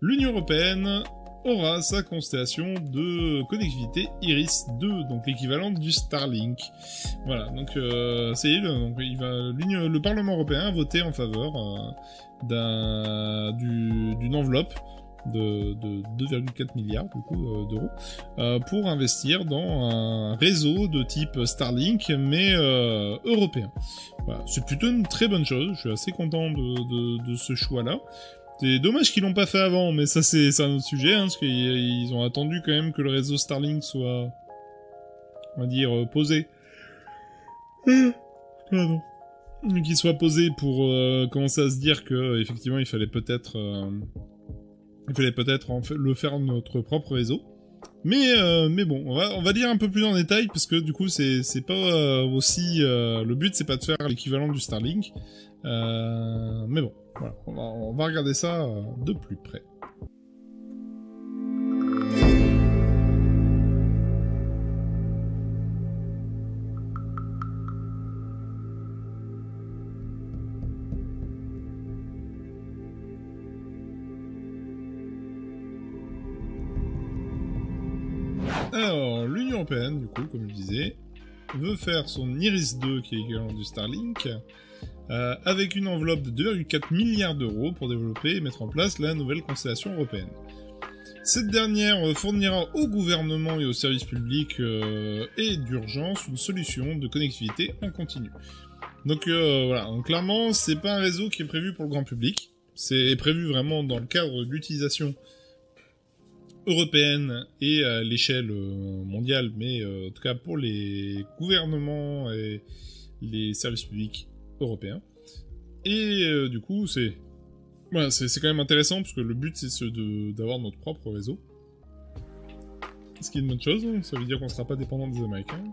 l'Union Européenne aura sa constellation de connectivité Iris 2, donc l'équivalent du Starlink. Voilà, donc ça y est, donc le Parlement Européen a voté en faveur d'une enveloppe de 2,4 milliards du coup, d'euros pour investir dans un réseau de type Starlink mais européen. Voilà, c'est plutôt une très bonne chose, je suis assez content de ce choix-là. C'est dommage qu'ils l'ont pas fait avant, mais ça c'est un autre sujet, hein, parce qu'ils ont attendu quand même que le réseau Starlink soit, on va dire, posé. Pardon. Qu'il soit posé pour commencer à se dire que effectivement il fallait peut-être le faire notre propre réseau. Mais bon, on va dire un peu plus en détail parce que du coup c'est pas aussi le but, c'est pas de faire l'équivalent du Starlink. Mais bon, voilà, on va regarder ça de plus près. Alors, l'Union Européenne, du coup, comme je disais, veut faire son Iris 2, qui est équivalent du Starlink, avec une enveloppe de 2,4 milliards d'euros pour développer et mettre en place la nouvelle constellation européenne. Cette dernière fournira au gouvernement et aux services publics et d'urgence une solution de connectivité en continu. Donc voilà, donc clairement, c'est pas un réseau qui est prévu pour le grand public, c'est prévu vraiment dans le cadre de l'utilisation européenne et à l'échelle mondiale, mais en tout cas pour les gouvernements et les services publics européens. Et du coup, c'est quand même intéressant, parce que le but, c'est d'avoir notre propre réseau. Ce qui est une bonne chose, hein, ça veut dire qu'on ne sera pas dépendant des Américains.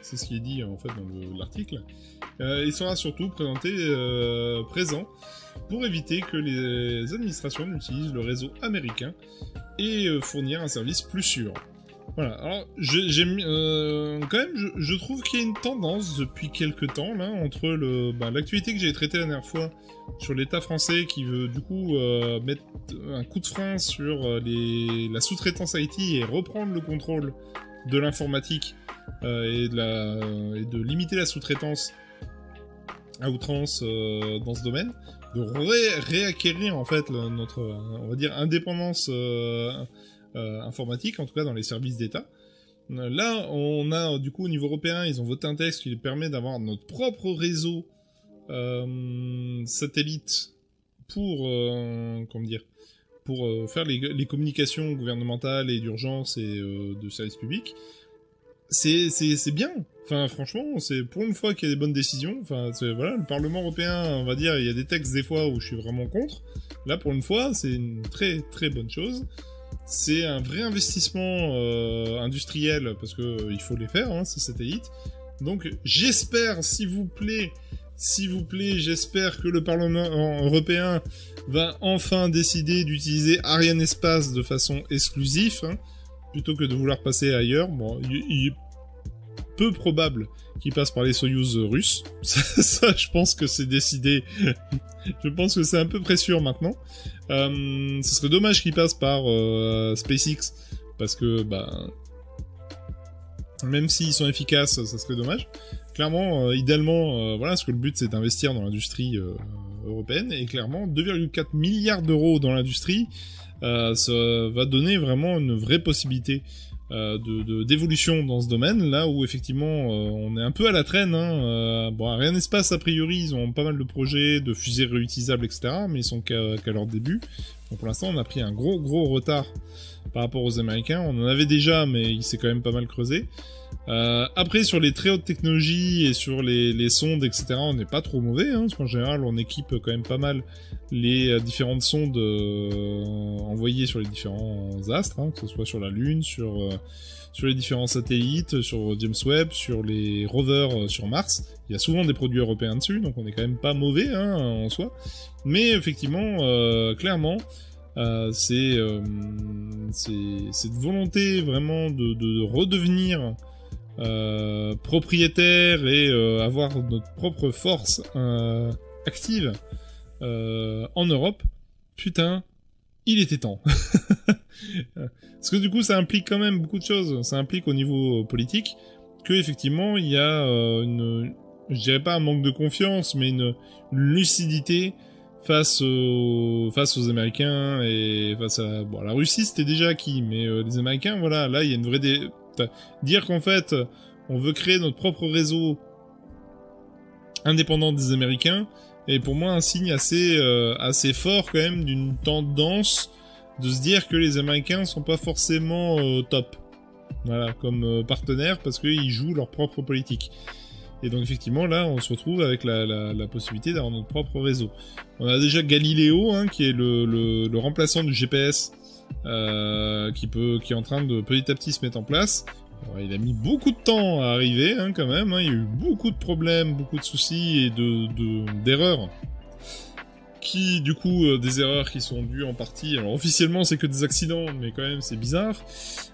C'est ce qui est dit, en fait, dans l'article. Il sera surtout présent pour éviter que les administrations n'utilisent le réseau américain et fournir un service plus sûr. Voilà, alors quand même, je trouve qu'il y a une tendance depuis quelques temps là entre l'actualité que j'ai traitée la dernière fois sur l'État français qui veut du coup mettre un coup de frein sur la sous-traitance IT et reprendre le contrôle de l'informatique et de limiter la sous-traitance à outrance dans ce domaine, de réacquérir en fait notre, on va dire, indépendance informatique, en tout cas dans les services d'État. Là, on a, du coup, au niveau européen, ils ont voté un texte qui permet d'avoir notre propre réseau satellite pour, comment dire, pour faire les communications gouvernementales et d'urgence et de services publics. C'est bien. Enfin, franchement, c'est pour une fois qu'il y a des bonnes décisions. Enfin, voilà, le Parlement européen, on va dire, il y a des textes des fois où je suis vraiment contre. Là, pour une fois, c'est une très très bonne chose. C'est un vrai investissement industriel, parce que il faut les faire, hein, ces satellites. Donc, j'espère, s'il vous plaît, j'espère que le Parlement européen va enfin décider d'utiliser Arianespace de façon exclusive, hein, plutôt que de vouloir passer ailleurs. Bon, il est peu probable qu'il passe par les Soyouz russes. Ça, je pense que c'est décidé. Je pense que c'est à peu près sûr maintenant. Ce serait dommage qu'il passe par SpaceX, parce que, même s'ils sont efficaces, ça serait dommage. Clairement, idéalement, voilà, parce que le but c'est d'investir dans l'industrie européenne, et clairement, 2,4 milliards d'euros dans l'industrie, ça va donner vraiment une vraie possibilité d'évolution dans ce domaine, là où effectivement on est un peu à la traîne, hein. Bon, Arianespace, a priori, ils ont pas mal de projets de fusées réutilisables, etc., mais ils sont qu'à leur début. Donc pour l'instant, on a pris un gros retard par rapport aux Américains. On en avait déjà, mais il s'est quand même pas mal creusé. Après, sur les très hautes technologies et sur les sondes, etc., on n'est pas trop mauvais, hein, parce qu'en général, on équipe quand même pas mal les différentes sondes envoyées sur les différents astres, hein, que ce soit sur la Lune, sur les différents satellites, sur James Webb, sur les rovers sur Mars. Il y a souvent des produits européens dessus, donc on est quand même pas mauvais, hein, en soi. Mais effectivement, clairement, c'est cette volonté vraiment de redevenir propriétaire et avoir notre propre force active en Europe. Putain, il était temps. Parce que du coup, ça implique quand même beaucoup de choses. Ça implique au niveau politique que effectivement, il y a je dirais pas un manque de confiance, mais une lucidité face aux Américains et face à la Russie, c'était déjà acquis, mais les Américains, voilà, là, il y a une vraie dire qu'en fait, on veut créer notre propre réseau indépendant des Américains, est pour moi un signe assez fort quand même d'une tendance de se dire que les Américains sont pas forcément top, voilà, comme partenaires, parce qu'ils jouent leur propre politique. Et donc effectivement là on se retrouve avec la possibilité d'avoir notre propre réseau. On a déjà Galileo, hein, qui est le remplaçant du GPS, qui est en train de petit à petit se mettre en place. Alors, il a mis beaucoup de temps à arriver, hein, quand même, hein. Il y a eu beaucoup de problèmes, beaucoup de soucis et d'erreurs. Qui, du coup, des erreurs qui sont dues en partie... Alors, officiellement, c'est que des accidents, mais quand même, c'est bizarre.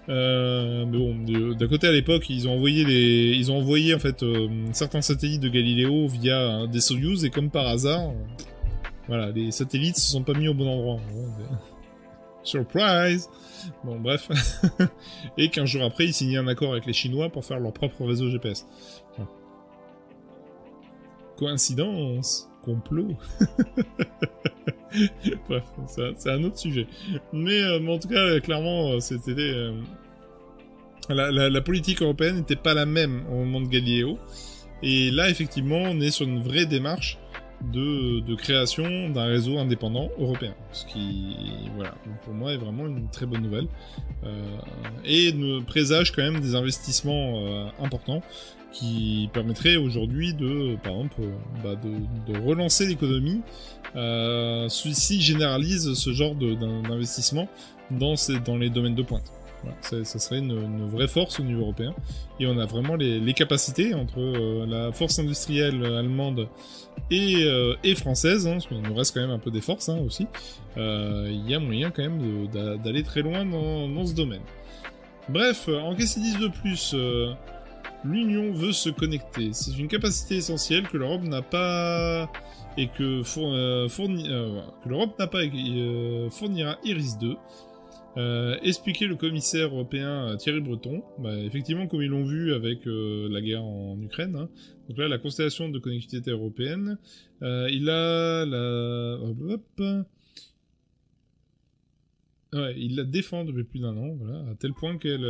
Mais bon, d'un côté, à l'époque, ils ont envoyé, en fait, certains satellites de Galileo via des Soyuz, et comme par hasard, voilà, les satellites se sont pas mis au bon endroit. Surprise! Bon, bref. Et 15 jours après, ils signaient un accord avec les Chinois pour faire leur propre réseau GPS. Voilà. Coïncidence? Complot? Bref, c'est un autre sujet. Mais en tout cas, clairement, c'était... La politique européenne n'était pas la même au moment de Galileo. Et là, effectivement, on est sur une vraie démarche de création d'un réseau indépendant européen. Ce qui, voilà, pour moi, est vraiment une très bonne nouvelle. Et nous présage quand même des investissements importants qui permettraient aujourd'hui par exemple, de relancer l'économie s'ils généralisent ce genre d'investissement dans les domaines de pointe. Voilà, ça serait une vraie force au niveau européen. Et on a vraiment les capacités entre la force industrielle allemande et française, hein, parce qu'il nous reste quand même un peu des forces, hein, aussi. Il y a moyen quand même d'aller très loin dans ce domaine. Bref, en qu'est-ce qu'ils disent de plus l'Union veut se connecter. C'est une capacité essentielle que l'Europe n'a pas et que l'Europe n'a pas et fournira Iris 2. Expliquer le commissaire européen Thierry Breton, effectivement comme ils l'ont vu avec la guerre en Ukraine, hein. Donc là la constellation de connectivité européenne, il la défend depuis plus d'1 an, voilà, à tel point qu'elle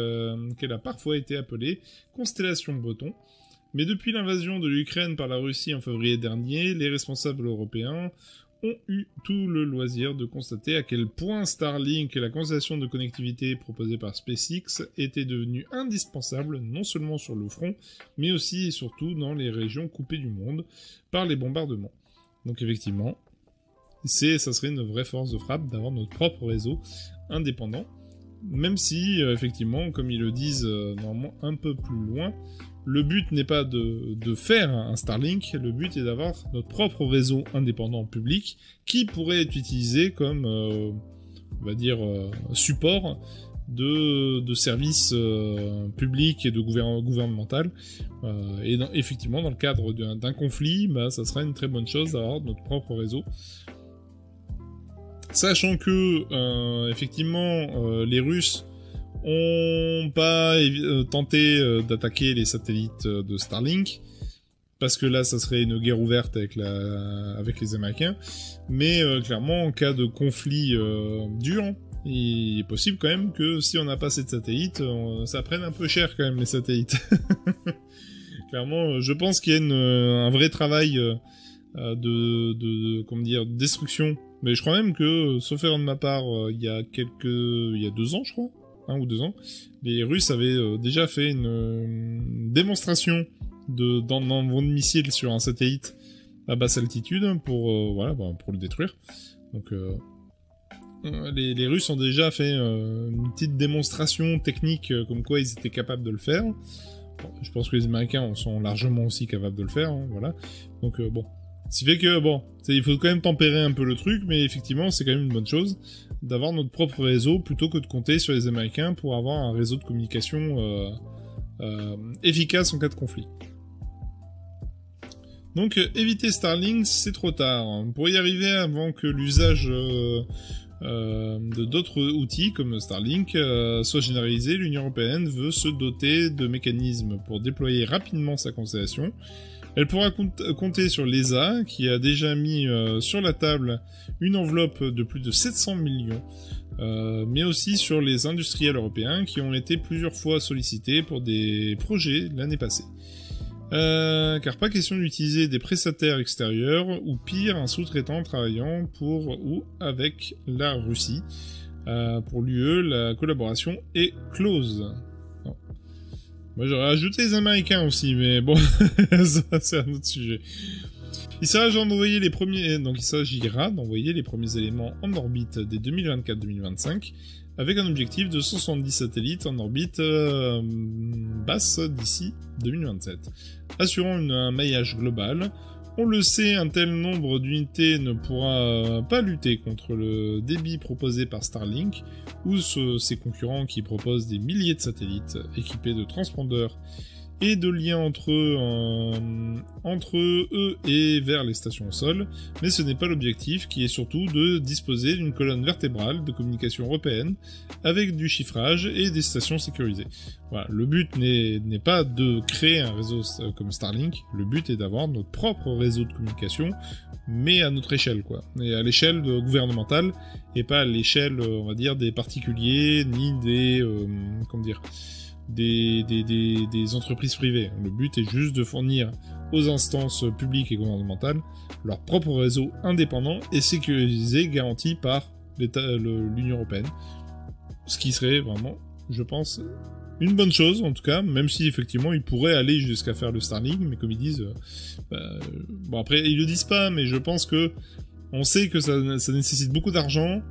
a parfois été appelée Constellation Breton. Mais depuis l'invasion de l'Ukraine par la Russie en février dernier, les responsables européens ont eu tout le loisir de constater à quel point Starlink et la constellation de connectivité proposée par SpaceX étaient devenus indispensables non seulement sur le front, mais aussi et surtout dans les régions coupées du monde par les bombardements. Donc effectivement, ça serait une vraie force de frappe d'avoir notre propre réseau indépendant, même si, effectivement, comme ils le disent normalement un peu plus loin, le but n'est pas de faire un Starlink, le but est d'avoir notre propre réseau indépendant public qui pourrait être utilisé comme, on va dire, support de services publics et de gouvernemental. Et effectivement, dans le cadre d'un conflit, ça serait une très bonne chose d'avoir notre propre réseau. Sachant que, effectivement, les Russes ont pas tenté d'attaquer les satellites de Starlink, parce que là, ça serait une guerre ouverte avec les Américains. Mais clairement, en cas de conflit dur, il est possible quand même que si on n'a pas assez de satellites, ça prenne un peu cher quand même les satellites. Clairement, je pense qu'il y a un vrai travail comment dire, de destruction. Mais je crois même que, sauf erreur de ma part, il y a 2 ans, je crois, 1 ou 2 ans, les Russes avaient déjà fait une démonstration d'envoi de missiles sur un satellite à basse altitude pour le détruire. Donc les Russes ont déjà fait une petite démonstration technique comme quoi ils étaient capables de le faire. Bon, je pense que les Américains sont largement aussi capables de le faire, hein, voilà. Donc bon. Ce qui fait que, bon, il faut quand même tempérer un peu le truc, mais effectivement, c'est quand même une bonne chose d'avoir notre propre réseau plutôt que de compter sur les Américains pour avoir un réseau de communication efficace en cas de conflit. Donc, éviter Starlink, c'est trop tard. Pour y arriver avant que l'usage de d'autres outils comme Starlink soit généralisé, l'Union européenne veut se doter de mécanismes pour déployer rapidement sa constellation. Elle pourra compter sur l'ESA, qui a déjà mis sur la table une enveloppe de plus de 700 millions, mais aussi sur les industriels européens qui ont été plusieurs fois sollicités pour des projets l'année passée. Car pas question d'utiliser des prestataires extérieurs, ou pire, un sous-traitant travaillant pour ou avec la Russie. Pour l'UE, la collaboration est close. Non. Moi j'aurais ajouté les Américains aussi, mais bon, ça c'est un autre sujet. Il s'agira d'envoyer les premiers éléments en orbite dès 2024-2025, avec un objectif de 170 satellites en orbite basse d'ici 2027, assurant un maillage global. On le sait, un tel nombre d'unités ne pourra pas lutter contre le débit proposé par Starlink ou ses concurrents qui proposent des milliers de satellites équipés de transpondeurs et de liens entre eux et vers les stations au sol, mais ce n'est pas l'objectif, qui est surtout de disposer d'une colonne vertébrale de communication européenne avec du chiffrage et des stations sécurisées. Voilà, le but n'est pas de créer un réseau comme Starlink, le but est d'avoir notre propre réseau de communication, mais à notre échelle, quoi, et à l'échelle gouvernementale, et pas à l'échelle, on va dire, des particuliers, ni des, des entreprises privées. Le but est juste de fournir aux instances publiques et gouvernementales leur propre réseau indépendant et sécurisé, garanti par l'Union européenne. Ce qui serait vraiment, je pense, une bonne chose, en tout cas, même si effectivement ils pourraient aller jusqu'à faire le Starlink, mais comme ils disent... bon, après, ils le disent pas, mais je pense que on sait que ça nécessite beaucoup d'argent.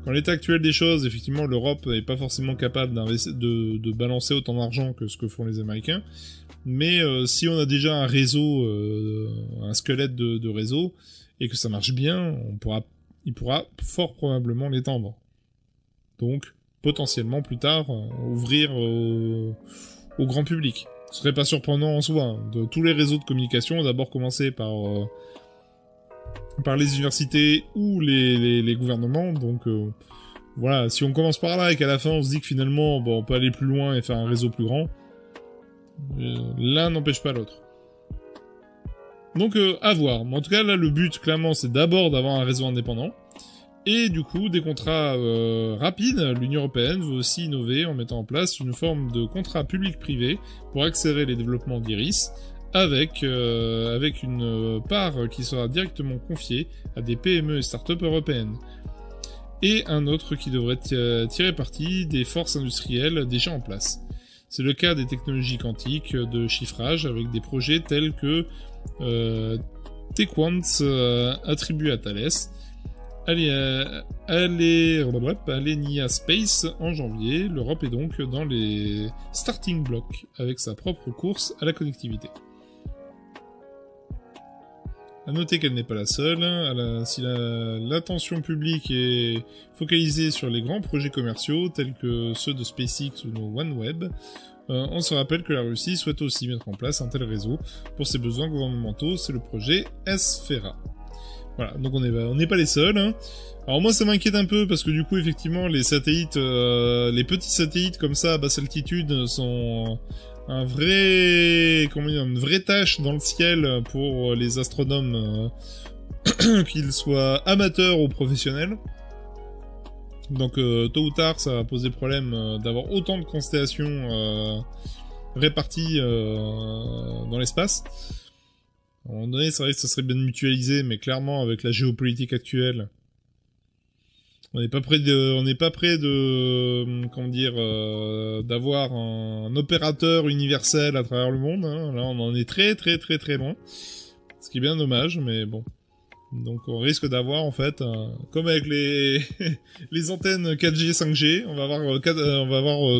Dans l'état actuel des choses, effectivement, l'Europe n'est pas forcément capable de balancer autant d'argent que ce que font les Américains. Mais si on a déjà un réseau, un squelette de réseau, et que ça marche bien, il pourra fort probablement l'étendre. Donc, potentiellement, plus tard, ouvrir au grand public. Ce serait pas surprenant en soi. Hein. De tous les réseaux de communication, d'abord commencer par les universités ou les gouvernements, donc voilà, si on commence par là et qu'à la fin on se dit que finalement bon, on peut aller plus loin et faire un réseau plus grand, l'un n'empêche pas l'autre. Donc à voir. Mais en tout cas là le but clairement c'est d'abord d'avoir un réseau indépendant, et du coup des contrats rapides. L'Union européenne veut aussi innover en mettant en place une forme de contrat public-privé pour accélérer les développements d'Iris, avec une part qui sera directement confiée à des PME et startups européennes. Et un autre qui devrait tirer parti des forces industrielles déjà en place. C'est le cas des technologies quantiques de chiffrage, avec des projets tels que Tequant attribué à Thales, Alenia Space en janvier. L'Europe est donc dans les starting blocks avec sa propre course à la connectivité. À noter qu'elle n'est pas la seule. Si l'attention publique est focalisée sur les grands projets commerciaux tels que ceux de SpaceX ou OneWeb, on se rappelle que la Russie souhaite aussi mettre en place un tel réseau pour ses besoins gouvernementaux. C'est le projet Sfera. Voilà, donc on n'est pas les seuls. Hein. Alors moi ça m'inquiète un peu parce que du coup effectivement les satellites, les petits satellites comme ça à basse altitude sont une vraie tâche dans le ciel pour les astronomes, qu'ils soient amateurs ou professionnels. Donc tôt ou tard ça va poser problème d'avoir autant de constellations réparties dans l'espace. À un moment donné, c'est vrai que ça serait bien de mutualiser, mais clairement, avec la géopolitique actuelle, on n'est pas près d'avoir un opérateur universel à travers le monde. Hein. Là, on en est très loin. Ce qui est bien dommage, mais bon. Donc, on risque d'avoir, en fait, comme avec les antennes 4G, 5G, on va avoir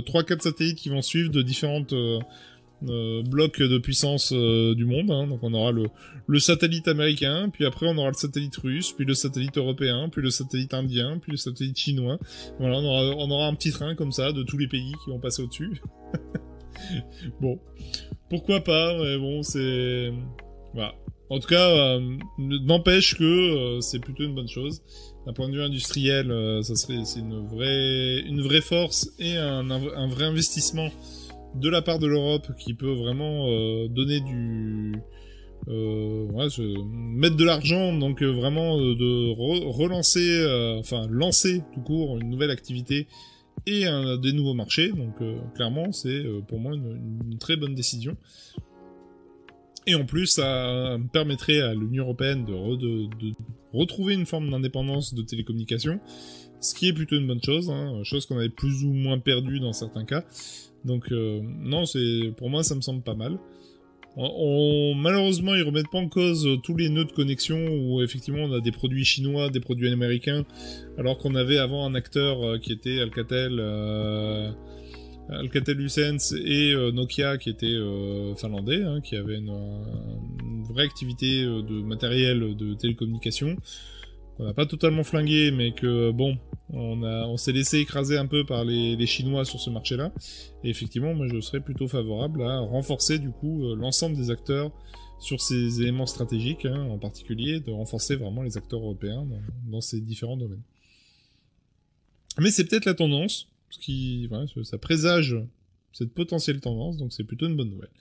3-4 satellites qui vont suivre de différentes blocs de puissance du monde. Hein. Donc on aura le satellite américain, puis après on aura le satellite russe, puis le satellite européen, puis le satellite indien, puis le satellite chinois. Voilà, on aura un petit train comme ça de tous les pays qui vont passer au-dessus. Bon, pourquoi pas, mais bon, c'est... Voilà. En tout cas, n'empêche que c'est plutôt une bonne chose. d'un point de vue industriel, c'est une vraie force et un vrai investissement de la part de l'Europe qui peut vraiment donner mettre de l'argent, donc vraiment de relancer, lancer tout court une nouvelle activité et des nouveaux marchés. Donc clairement, c'est pour moi une très bonne décision. Et en plus, ça permettrait à l'Union européenne de retrouver une forme d'indépendance de télécommunications, ce qui est plutôt une bonne chose, hein, chose qu'on avait plus ou moins perdue dans certains cas. Donc non, pour moi, ça me semble pas mal. Malheureusement, ils remettent pas en cause tous les nœuds de connexion où effectivement on a des produits chinois, des produits américains, alors qu'on avait avant un acteur qui était Alcatel-Lucent et Nokia qui était finlandais, hein, qui avait une vraie activité de matériel de télécommunication. On n'a pas totalement flingué, mais que bon, on s'est laissé écraser un peu par les Chinois sur ce marché-là. Et effectivement, moi je serais plutôt favorable à renforcer du coup l'ensemble des acteurs sur ces éléments stratégiques, hein, en particulier de renforcer vraiment les acteurs européens dans ces différents domaines. Mais c'est peut-être la tendance, ça présage cette potentielle tendance, donc c'est plutôt une bonne nouvelle.